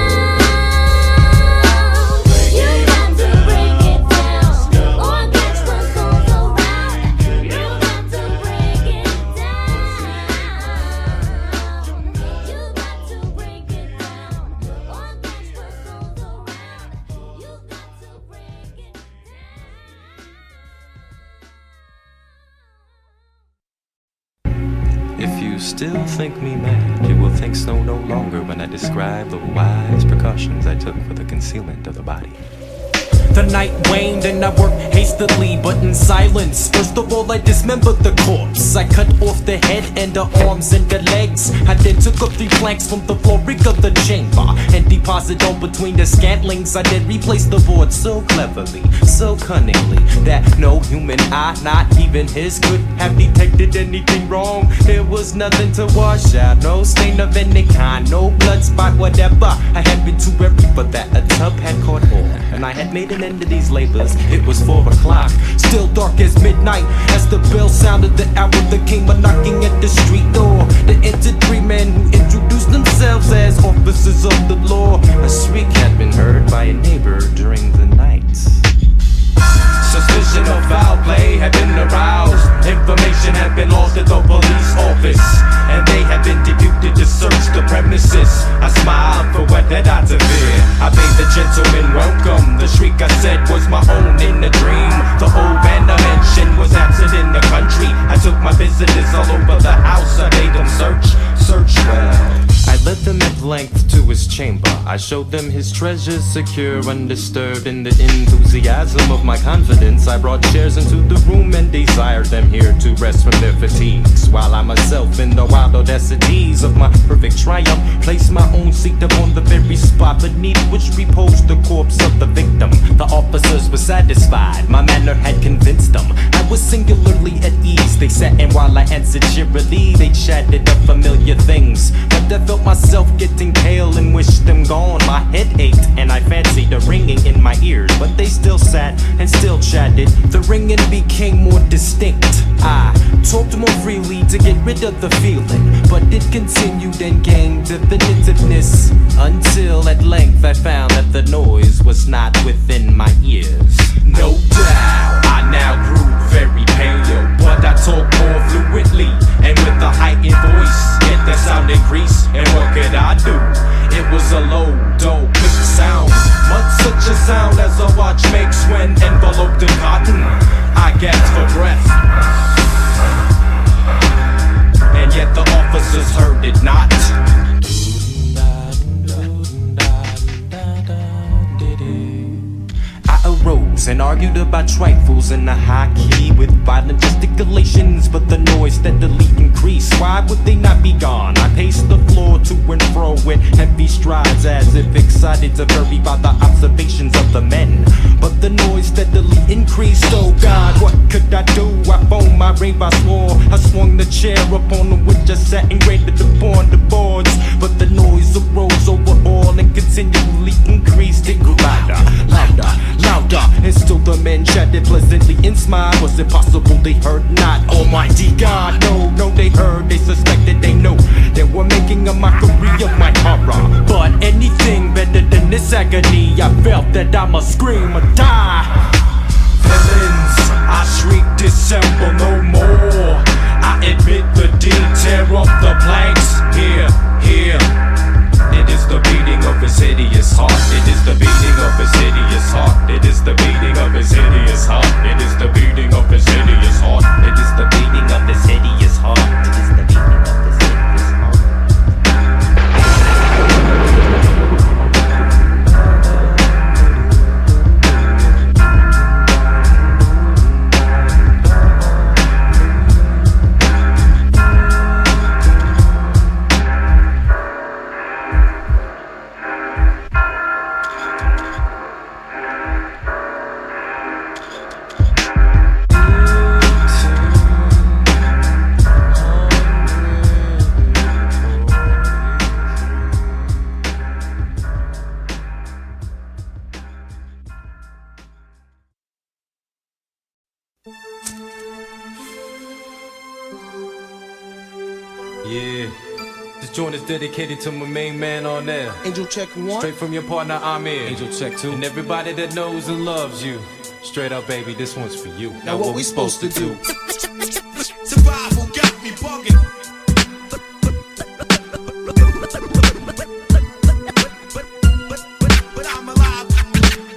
You got to break it down, or catch what goes around. You got to break it down. You got to break it down, or catch what goes around. You got to break it down. If you still think me mad, you will think so no longer when I describe the wise precautions I took for the concealment of the body. The night waned and I worked hastily, but in silence. First of all, I dismembered the corpse. I cut off the head and the arms and the legs. I then took up 3 planks from the flooring of the chamber and deposited on between the scantlings. I then replaced the board so cleverly, so cunningly, that no human eye, not even his, could have detected anything wrong. There was nothing to wash out, no stain of any kind, no blood spot, whatever. I had been too wary for that. A tub had caught on, and I had made an end of these labors. It was 4 o'clock, still dark as midnight, as the bell sounded the hour. There came a knocking at the street door. There entered 3 men who introduced themselves as officers of the law. A shriek had been heard by a neighbor during the night. Suspicion of foul play had been aroused. Information had been lost at the police office, and they had been deputed to search the premises. I smiled, for what had I to fear? I bade the gentleman welcome. The shriek I said was my own in a dream. The old man I mentioned was absent in the country. I took my visitors all over the house. I made them search well. I led them at length to his chamber. I showed them his treasures secure, undisturbed. In the enthusiasm of my confidence, I brought chairs into the room and desired them here to rest from their fatigues, while I myself, in the wild audacities of my perfect triumph, placed my own seat upon the very spot beneath which reposed the corpse of the victim. The officers were satisfied, my manner had convinced them. I was singularly at ease. They sat, and while I answered cheerily, they chatted of familiar things. But I felt myself getting pale and wished them gone. My head ached and I fancied a ringing in my ears, but they still sat and still chatted. The ringing became more distinct. I talked more freely to get rid of the feeling, but it continued and gained definitiveness, until at length I found that the noise was not within my ears. No doubt, I now grew very pale, but I talked more fluidly and with a heightened voice. Yet the sound increased, and what could I do? It was a low, dull, quick sound computer by trifles in a high key with violent gesticulations, but the noise steadily increased. Why would they not be gone? I paced the floor to and fro with heavy strides, as if excited to vary by the observations of the men. But the noise steadily increased. Oh God, what could I do? I foamed my rave, I swore. I swung the chair upon which I sat and graded upon the boards. But the noise arose over all and continually increased. It grew louder, louder, louder, and still the men chatted pleasantly and smiled. Was it possible they heard not? Almighty God, no, no, they heard, they suspected, they knew they were making a mockery of my horror. But anything better than this agony, I felt that I must scream or die. Villains, I shriek, dissemble no more. I admit the deed, tear up the planks. Here, here. It is the beating of his hideous heart. It is the beating of his hideous heart. It is the beating of his hideous heart. It is the beating of his hideous heart. It is the beating of his hideous heart. It is the beating of his hideous heart. Yeah, this joint is dedicated to my main man on there. Angel check 1. Straight from your partner, I'm in. Angel check 2. And everybody that knows and loves you. Straight up, baby, this one's for you. Now what we supposed to do? Survival got me bugging.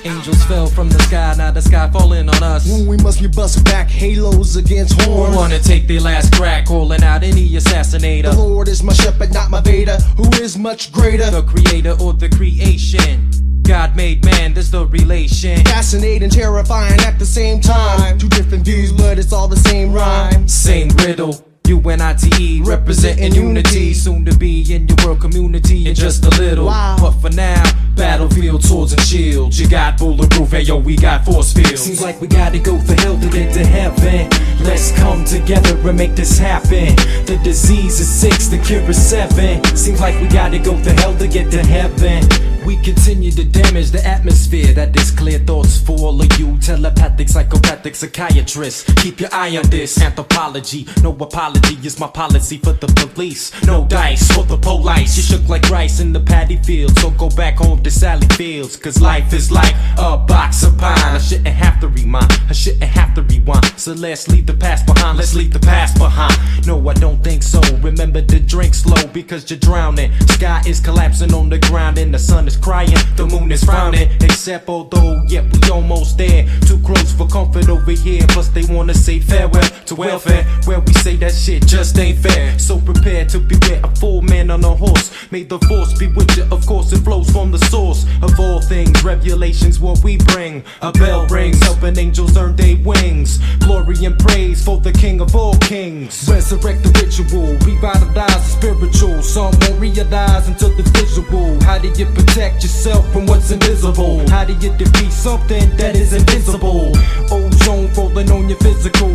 Angels fell from the sky, now the sky falling on us. We must be busting back halos against horns. Wanna take their last crack, calling out any assassinator. The Lord is my shepherd, not my Vader, who is much greater. The creator or the creation. God made man, there's the relation. Fascinating, terrifying at the same time. Two different views, but it's all the same rhyme. Same riddle. UNITE, representing unity. Soon to be in your world community in just a little. Wow. But for now, battlefield, swords and shields. You got bulletproof, hey yo, we got force fields. Seems like we gotta go for hell to get to heaven. Let's come together and make this happen. The disease is 6, the cure is 7. Seems like we gotta go for hell to get to heaven. We continue to damage the atmosphere. That is clear thoughts for all of you telepathic, psychopathic psychiatrists. Keep your eye on this. Anthropology, no apology is my policy for the police. No dice for the police. You shook like rice in the paddy field, so go back home to Sally Fields. Cause life is like a box of pine. I shouldn't have to remind, I shouldn't have to rewind. So let's leave the past behind, let's leave the past behind. No, I don't think so. Remember to drink slow because you're drowning. Sky is collapsing on the ground and the sun is crying, the moon is frowning. Except although, yep, we almost there. Too close for comfort over here. Plus they wanna say farewell to welfare, where we say that shit just ain't fair. So prepare to beware a full man on a horse. May the force be with you, of course it flows from the source of all things. Revelations what we bring. A bell rings, helping angels earn their wings. Glory and praise for the King of all kings. Resurrect the ritual, revitalize the spiritual. Some won't realize until the visual. How do you protect yourself from what's invisible? How do you defeat something that is invisible? Ozone falling on your physical.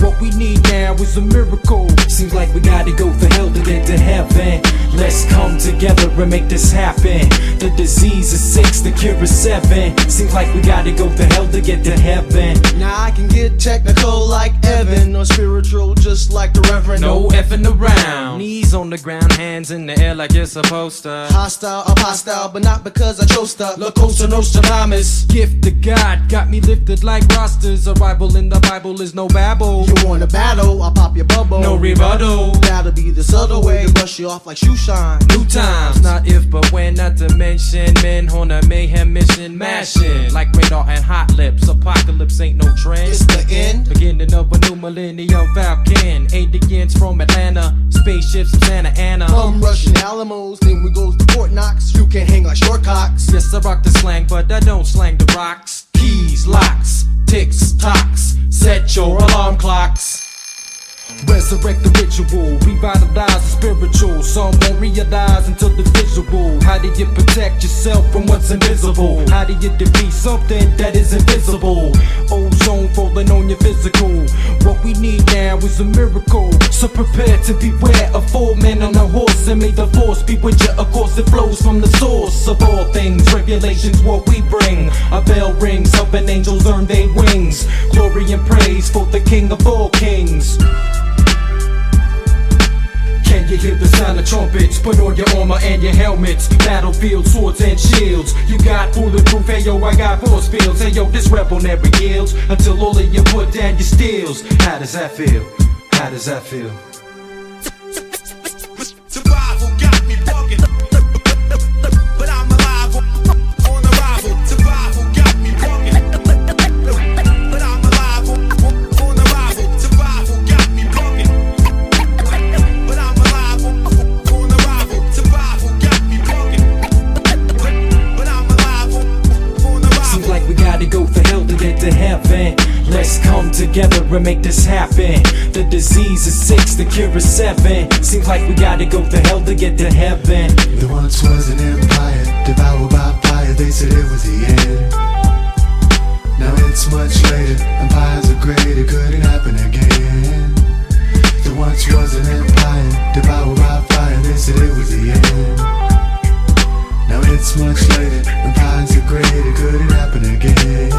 What we need now is a miracle. Seems like we gotta go for hell to get to heaven. Let's come together and make this happen. The disease is 6, the cure is 7. Seems like we gotta go for hell to get to heaven. Now I can get technical like Evan, or spiritual just like the Reverend. No effing around. Knees on the ground, hands in the air like you're supposed to. Hostile, I'm hostile, but not because I chose to. La Cosa Nostradamus. Gift to God, got me lifted like rosters. Arrival in the Bible is no babble. You want a battle, I'll pop your bubble. No rebuttal. That'll be the subtle way to brush you off like shoe shine. New times, not if but when, not to mention men on a mayhem mission, mashing like radar and hot lips. Apocalypse ain't no trend. It's the end. Beginning of a new millennium Falcon. Aliens from Atlanta, spaceships from Santa Ana. From Russian Alamos, then we go to Fort Knox. You can't hang like short cocks. Yes, I rock the slang, but I don't slang the rocks. keys, locks, ticks, tocks. Set your alarm clocks. Resurrect the ritual, revitalize the spiritual. Some won't realize until the visual. How do you protect yourself from what's invisible? How do you defeat something that is invisible? Ozone falling on your physical. What we need now is a miracle. So prepare to beware of 4 men on a horse, and may the force be with you. Of course it flows from the source of all things. Regulations what we bring. A bell rings, helping angels earn their wings. Glory and praise for the King of all kings. Can you hear the sound of trumpets? Put on your armor and your helmets. Battlefield, swords and shields. You got bulletproof, hey yo, I got force fields. Hey yo, this rebel never yields until all of you put down your steels. How does that feel? How does that feel? Survival got me bugging, but I'm alive on arrival. Survival got me bugging, but I'm alive on arrival. Survival got me bugging, but I'm alive on arrival. Survival got me bugging, but I'm alive on arrival. Seems like we gotta go for hell to get to heaven. Let's come together and make this happen. The disease is 6, the cure is 7. Seems like we gotta go to hell to get to heaven. There once was an empire, devoured by fire. They said it was the end. Now it's much later, empires are great, it couldn't happen again. There once was an empire, devoured by fire. They said it was the end. Now it's much later, empires are great, it couldn't happen again.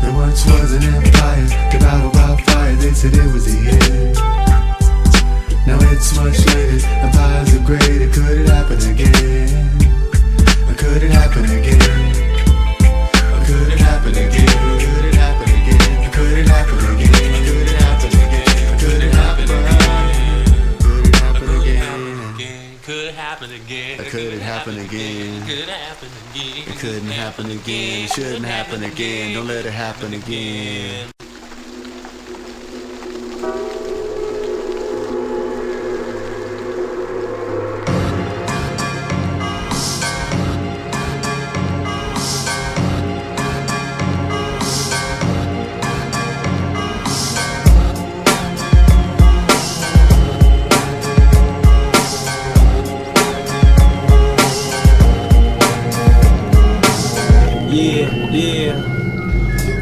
There once was an empire, devoured by fire. They said it was the end. Now it's much later, empires are great, it couldn't happen again. It couldn't happen again. It couldn't happen again. It couldn't happen again. It couldn't happen again. It couldn't happen again. It couldn't happen again. Could happen again. It couldn't happen again. Could happen again. It couldn't happen again. It shouldn't happen again. Don't let it happen again.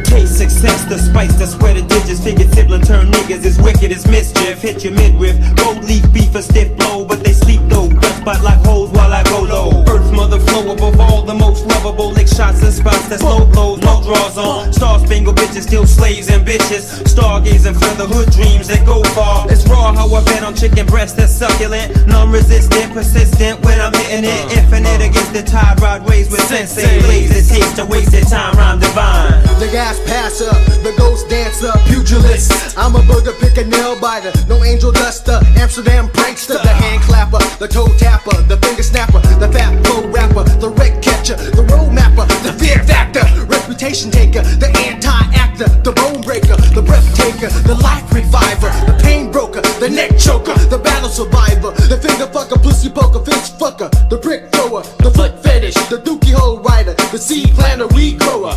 Taste success, the spice, the sweat of digits. Figured sibling turn niggas as wicked as mischief. Hit your midriff, gold leaf beef a stiff blow. But they sleep though, gut spot like holes while I go low. Earth mother flow above all, the most lovable. Lick shots and spots, that's low blows, no draws on. Star spangled bitches, still slaves ambitious. Stargazing for the hood dreams that go far. It's raw how I bet on chicken breast that's succulent. Non-resistant, persistent when I'm hitting it. Infinite against the tide, rod waves with sensei. Lazy taste to wasted time, rhyme divine. The gas passer, the ghost dancer, pugilist. I'm a burger picker, nail biter, no angel duster, Amsterdam prankster, the hand clapper, the toe tapper, the finger snapper, the fat flow rapper, the wreck catcher, the road mapper, the fear factor, reputation taker, the anti-actor, the bone breaker, the breath taker, the life reviver, the pain broker, the neck choker, the battle survivor, the finger fucker, pussy poker, fist fucker, the brick thrower, the foot fetish, the dookie hole rider, the seed planter, weed grower.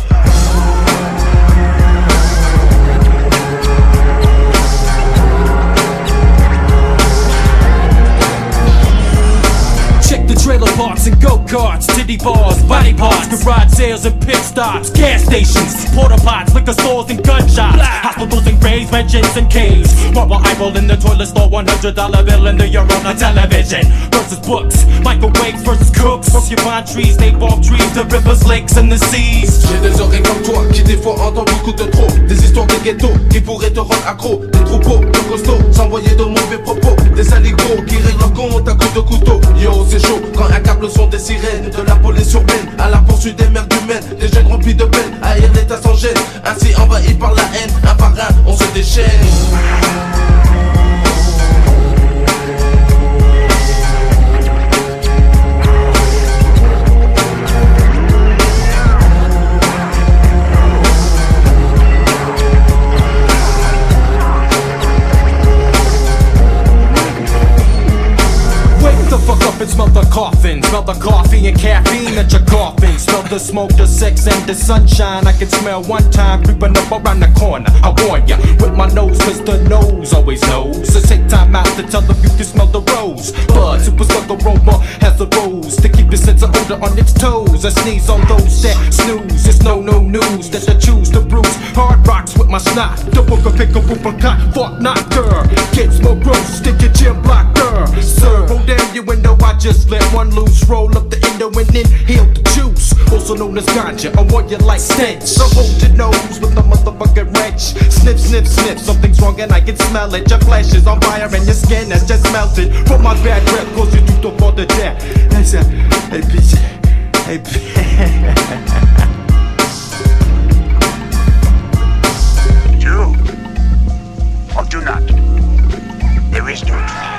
Check the trailer parks and go-karts, titty bars, body parts, garage sales and pit stops, gas stations, porta pots, liquor stores and gun shops, hospitals and graves, mansions and caves. Marble eyeball in the toilet store, $100 bill in the euro on television. Versus books, microwaves versus cooks, porcupine trees, napalm trees, the rivers, lakes and the seas. J'ai des oreilles comme toi qui des fois entendent beaucoup de trop. Des histoires de ghetto qui pourraient te rendre accro. Des troupeaux de costauds s'envoyer de mauvais propos. Des aligots qui règlent leur compte à coups de couteau. Yo, c'est chaud quand accable le son des sirènes. De la police urbaine à la poursuite des mères humaines. Des jeunes remplis de peine, haïr l'état sans gêne. Ainsi envahis par la haine, un par un on se déchaîne. Wake the fuck up, it's mother coffin. Smell the coffee and caffeine at your coffin. Smell the smoke, the sex, and the sunshine. I can smell one time creeping up around the corner. I warn ya, with my nose, cause the nose always knows. So take time out to tell if you can smell the rose. Bud, super skunk aroma has a rose to keep the sense of odor on its toes. I sneeze on those that snooze. It's no news that I choose to bruise hard rocks with my snot. The book of pick a whoop a cot, fuck not girl. Kids more gross, stick your gym blocker. Sir, hold down your window, I just let one loose. Roll up the endo and inhale the juice. Also known as ganja, I want you like stench. So hold your nose with the motherfucking wrench. Sniff, sniff, sniff, something's wrong and I can smell it. Your flesh is on fire and your skin has just melted. From my bad breath, cause you do for the death. Hey, bitch. Hey, bitch. Do or do not. There is no try.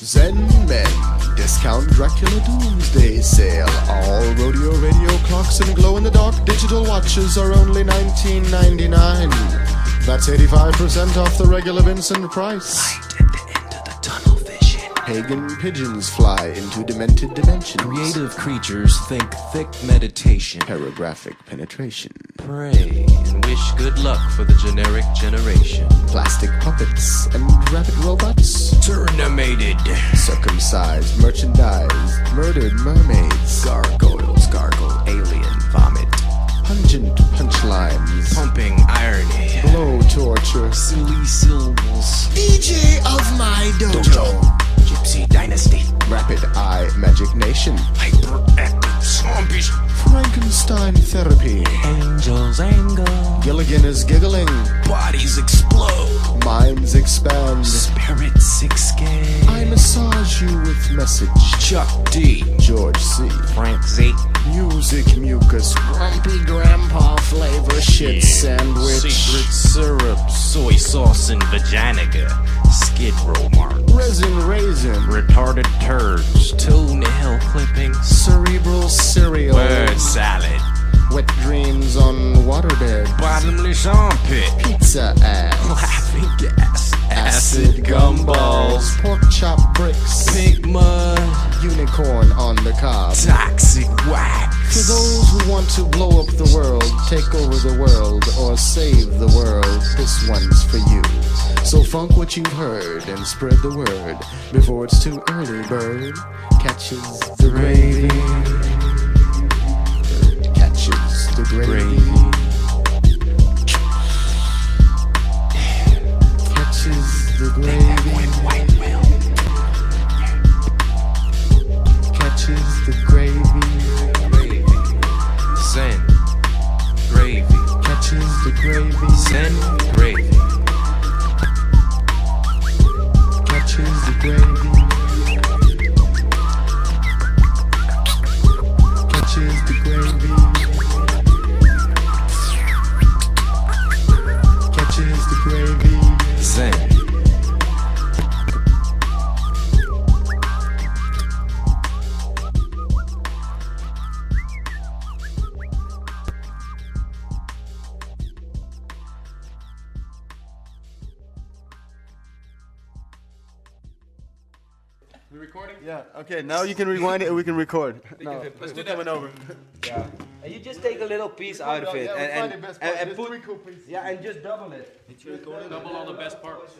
Zen Men, discount Dracula Doomsday Sale. All rodeo radio clocks and glow-in-the-dark digital watches are only $19.99. That's 85% off the regular Vincent price. Light at the end of the tunnel vision. Pagan pigeons fly into demented dimensions. Creative creatures think thick meditation. Paragraphic penetration. Pray and wish good luck for the generic generation. Plastic puppets and rabbit robots. Terminated. Circumcised merchandise. Murdered mermaids. Gargoyles gargle alien vomit. Pungent punchlines. Pumping irony. Blow torture. Silly syllables. DJ of my dojo. Gypsy Dynasty. Rapid Eye Magic Nation. Hyperactive zombies. Frankenstein Therapy. Angels angle. Gilligan is giggling. Bodies explode. Minds expand. Spirits escape. I massage you with message. Chuck D. George C. Frank Z. Music mucus. Grumpy grandpa flavor shit sandwich. Secret syrup. Soy sauce and vagina. Skid row mark. Resin raisin. Retarded turds. Toenail clipping. Cerebral cereal. Word salad. Wet dreams on waterbed. Bottomless armpit. Pizza ass. Laughing gas. Acid gumballs. Pork chop bricks. Pig mud. Unicorn on the cob. Toxic wax. For those who want to blow up the world, take over the world, or save the world, this one's for you. So funk what you've heard and spread the word before it's too early, bird. Catches the gravy. Catches the gravy. Catches the gravy. Catches the gravy. Zen Gravy. Catches the gravy. Zen Gravy. Catches the gravy. Catches the gravy. Catches the gravy. Zen. We recording? Yeah. Okay. Now you can rewind it and we can record. No, let's do we're that. coming over. Yeah. And you just take a little piece out of it Yeah, and put, yeah, and just double it. Double all the best parts.